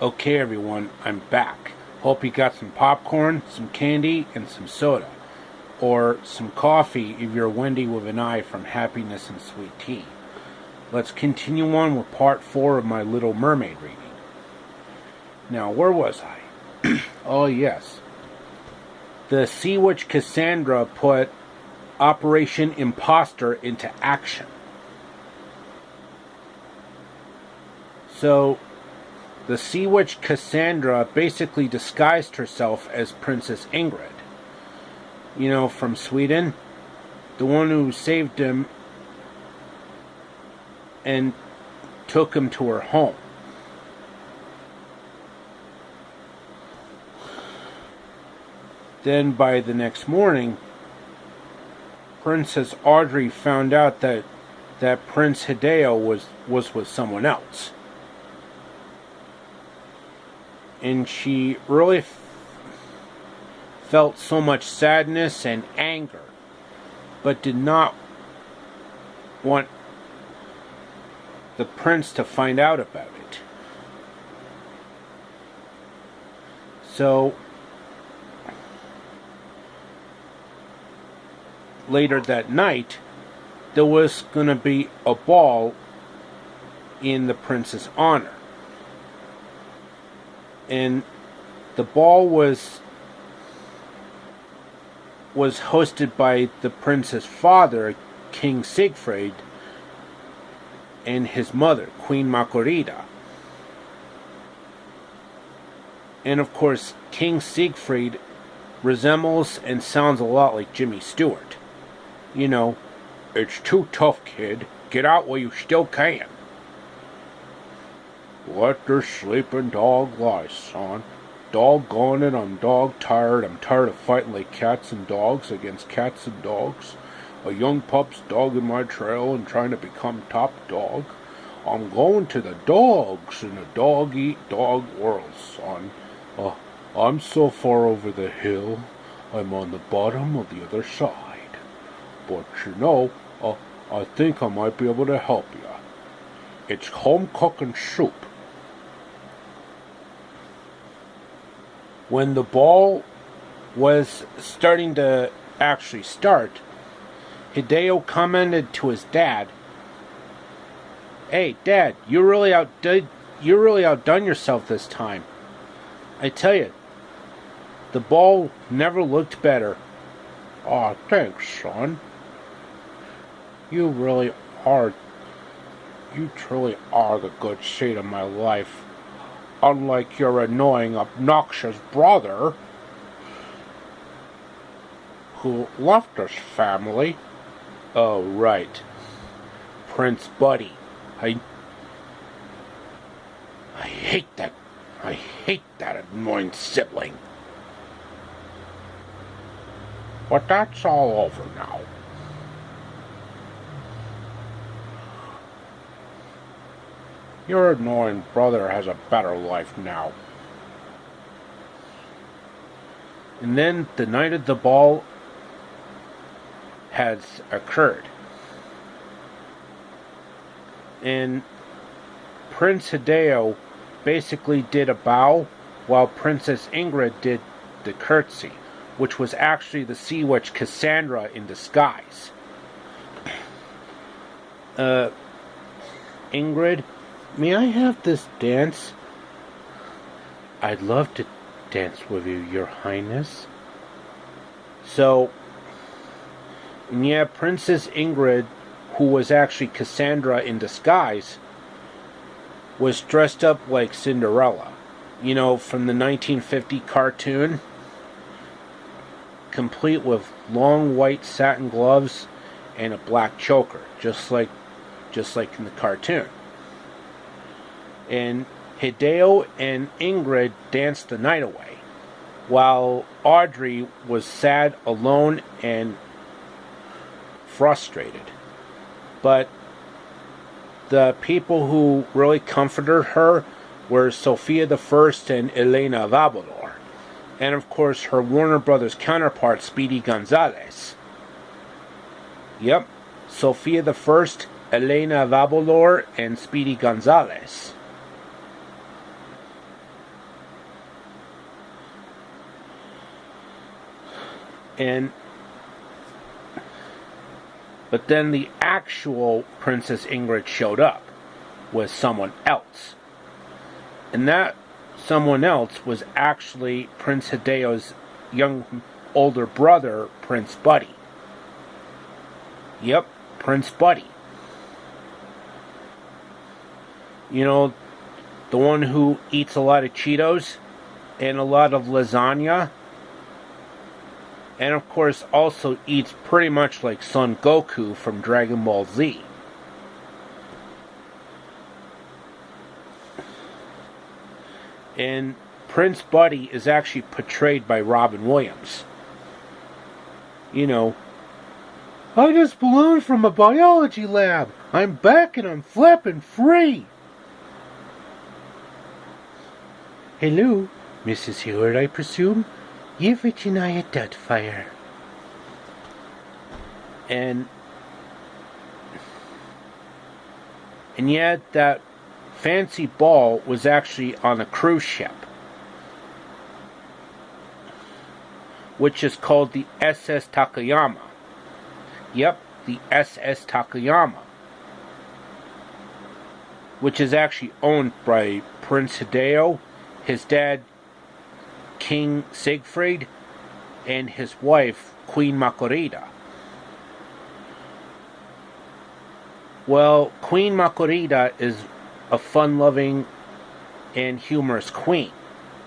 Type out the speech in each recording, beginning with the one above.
Okay everyone, I'm back. Hope you got some popcorn, some candy, and some soda. Or some coffee if you're Wendy with an I from Happiness and Sweet Tea. Let's continue on with part 4 of my Little Mermaid reading. Now, where was I? Oh yes. The Sea Witch Cassandra put Operation Imposter into action. So, the Sea Witch Cassandra basically disguised herself as Princess Ingrid. You know, from Sweden. The one who saved him and took him to her home. Then by the next morning, Princess Audrey found out that Prince Hideo was with someone else. And she really felt so much sadness and anger, but did not want the prince to find out about it. So, later that night, there was going to be a ball in the prince's honor. And the ball was hosted by the prince's father, King Siegfried, and his mother, Queen Makorita. And of course, King Siegfried resembles and sounds a lot like Jimmy Stewart. You know, it's too tough, kid. Get out while you still can. Let the sleeping dog lie, son. Doggone it, I'm dog tired. I'm tired of fighting like cats and dogs against cats and dogs. A young pup's dogging my trail and trying to become top dog. I'm going to the dogs in the dog-eat-dog world, son. I'm so far over the hill, I'm on the bottom of the other side. But you know, I think I might be able to help you. It's home-cooking soup. When the ball was starting to actually start, Hideo commented to his dad, "Hey, Dad, you really outdone yourself this time. I tell you, the ball never looked better." "Aw, thanks, son. You truly are the good seed of my life. Unlike your annoying, obnoxious brother, who left this family." "Oh, right. Prince Buddy. I hate that. I hate that annoying sibling. But that's all over now. Your annoying brother has a better life now." And then the night of the ball has occurred. And Prince Hideo basically did a bow while Princess Ingrid did the curtsy, which was actually the Sea Witch Cassandra in disguise. "Ingrid, may I have this dance?" "I'd love to dance with you, Your Highness." So, yeah, Princess Ingrid, who was actually Cassandra in disguise, was dressed up like Cinderella. You know, from the 1950 cartoon, complete with long white satin gloves and a black choker, just like in the cartoon. And Hideo and Ingrid danced the night away, while Audrey was sad, alone, and frustrated. But the people who really comforted her were Sophia the First and Elena Vabalor, and of course her Warner Brothers counterpart Speedy Gonzales. Yep, Sophia the First, Elena Vabalor, and Speedy Gonzales. And but then the actual Princess Ingrid showed up with someone else. And that someone else was actually Prince Hideo's young older brother, Prince Buddy. Yep, Prince Buddy. You know, the one who eats a lot of Cheetos and a lot of lasagna. And of course also eats pretty much like Son Goku from Dragon Ball Z. And Prince Buddy is actually portrayed by Robin Williams. You know, I just ballooned from a biology lab. I'm back and I'm flapping free. Hello, Mrs. Hewitt, I presume. You've written I a dud fire. And yet that fancy ball was actually on a cruise ship, which is called the SS Takayama. Yep, the SS Takayama, which is actually owned by Prince Hideo, his dad King Siegfried, and his wife Queen Makorita. Well, Queen Makorita is a fun-loving and humorous queen,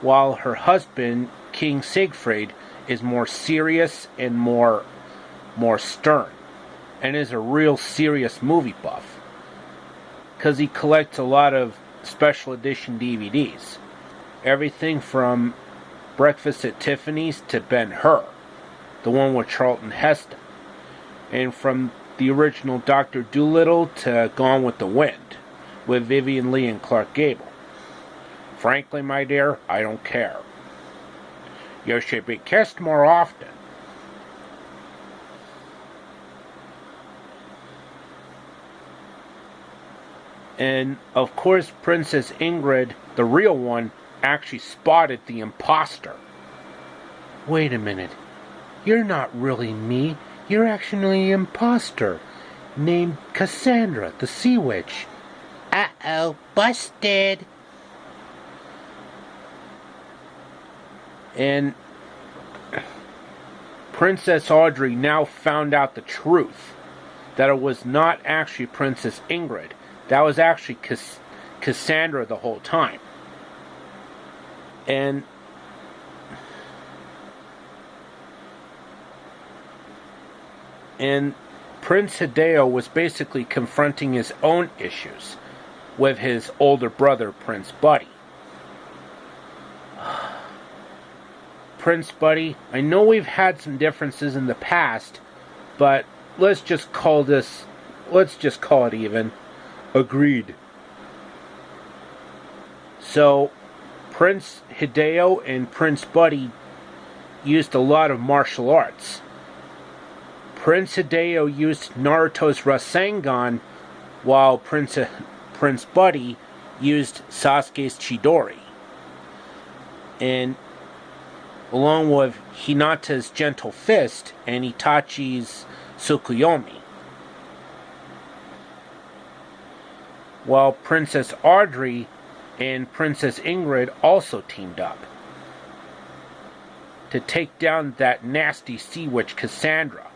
while her husband, King Siegfried, is more serious and more stern, and is a real serious movie buff, because he collects a lot of special edition DVDs. Everything from Breakfast at Tiffany's to Ben-Hur, the one with Charlton Heston, and from the original Dr. Dolittle to Gone with the Wind, with Vivien Leigh and Clark Gable. Frankly, my dear, I don't care. You should be kissed more often. And, of course, Princess Ingrid, the real one, actually spotted the imposter. Wait a minute. You're not really me. You're actually an imposter named Cassandra, the Sea Witch. Uh-oh, busted. And Princess Audrey now found out the truth, that it was not actually Princess Ingrid. That was actually Cassandra the whole time. And Prince Hideo was basically confronting his own issues with his older brother, Prince Buddy. Prince Buddy, I know we've had some differences in the past, but let's just call it even. Agreed. So, Prince Hideo and Prince Buddy used a lot of martial arts. Prince Hideo used Naruto's Rasengan, while Prince Buddy used Sasuke's Chidori. And along with Hinata's Gentle Fist and Itachi's Tsukuyomi. While Princess Audrey and Princess Ingrid also teamed up to take down that nasty sea witch Cassandra.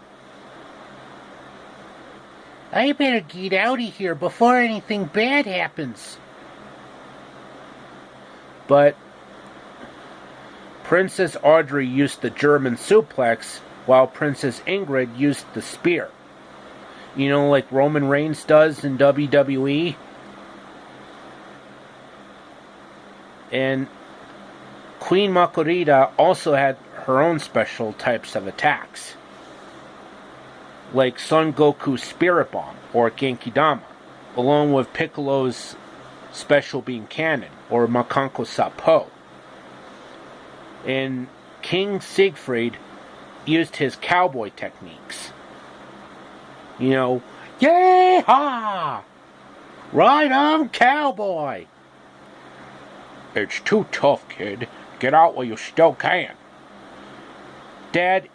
I better get out of here before anything bad happens. But Princess Audrey used the German suplex, while Princess Ingrid used the spear. You know, like Roman Reigns does in WWE. And Queen Makorita also had her own special types of attacks, like Son Goku's Spirit Bomb, or Genkidama, along with Piccolo's Special Beam Cannon, or Makanko Sapo. And King Siegfried used his cowboy techniques. You know, yay-ha! Right on, cowboy! It's too tough, kid. Get out while you still can. Dad,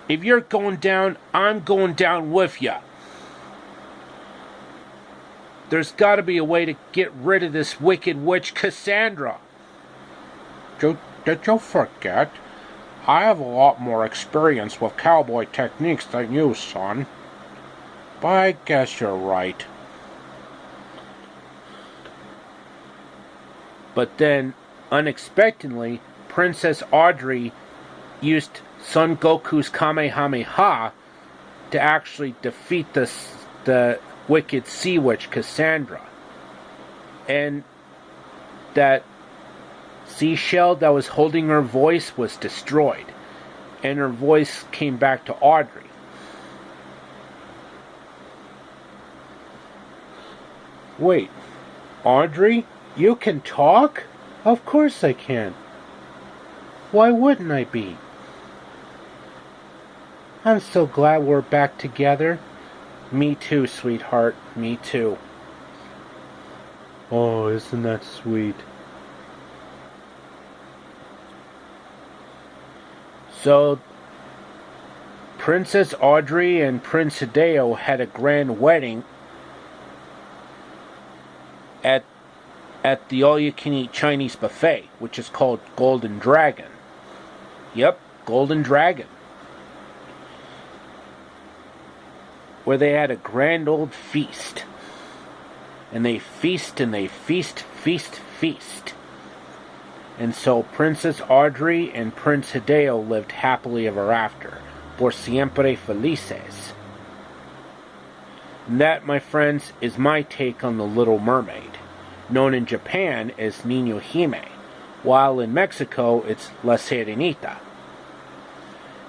If you're going down, I'm going down with ya. There's got to be a way to get rid of this wicked witch Cassandra. Did you forget? I have a lot more experience with cowboy techniques than you, son. But I guess you're right. But then, unexpectedly, Princess Audrey used Son Goku's Kamehameha to actually defeat the wicked sea witch Cassandra. And that seashell that was holding her voice was destroyed. And her voice came back to Audrey. Wait, Audrey? You can talk? Of course I can. Why wouldn't I be? I'm so glad we're back together. Me too, sweetheart. Me too. Oh, isn't that sweet? So, Princess Audrey and Prince Hideo had a grand wedding at the all-you-can-eat Chinese buffet, which is called Golden Dragon. Yep, Golden Dragon. Where they had a grand old feast. And they feast and they feast, feast, feast. And so Princess Audrey and Prince Hideo lived happily ever after. Por siempre felices. And that, my friends, is my take on the Little Mermaid. Known in Japan as Niño Hime, while in Mexico it's La Sirenita.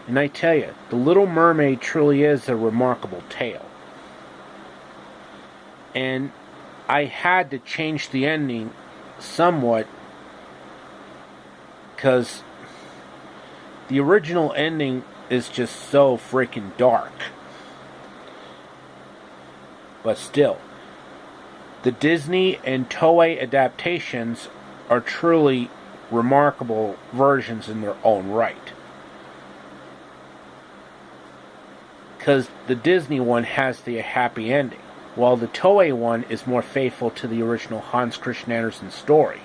And I tell you, the Little Mermaid truly is a remarkable tale. And I had to change the ending somewhat because the original ending is just so freaking dark. But still, the Disney and Toei adaptations are truly remarkable versions in their own right. Because the Disney one has the happy ending, while the Toei one is more faithful to the original Hans Christian Andersen story.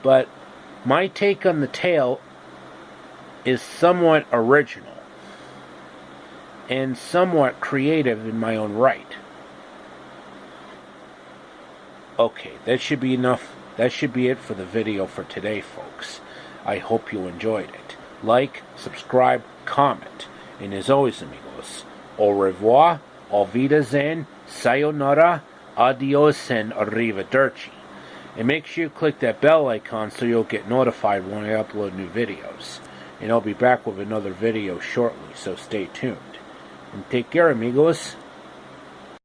But my take on the tale is somewhat original and somewhat creative in my own right. Okay, that should be enough. That should be it for the video for today, folks. I hope you enjoyed it. Like, subscribe, comment. And as always, amigos, au revoir, auf Wiedersehen, sayonara, adios, and arrivederci. And make sure you click that bell icon so you'll get notified when I upload new videos. And I'll be back with another video shortly, so stay tuned. And take care, amigos.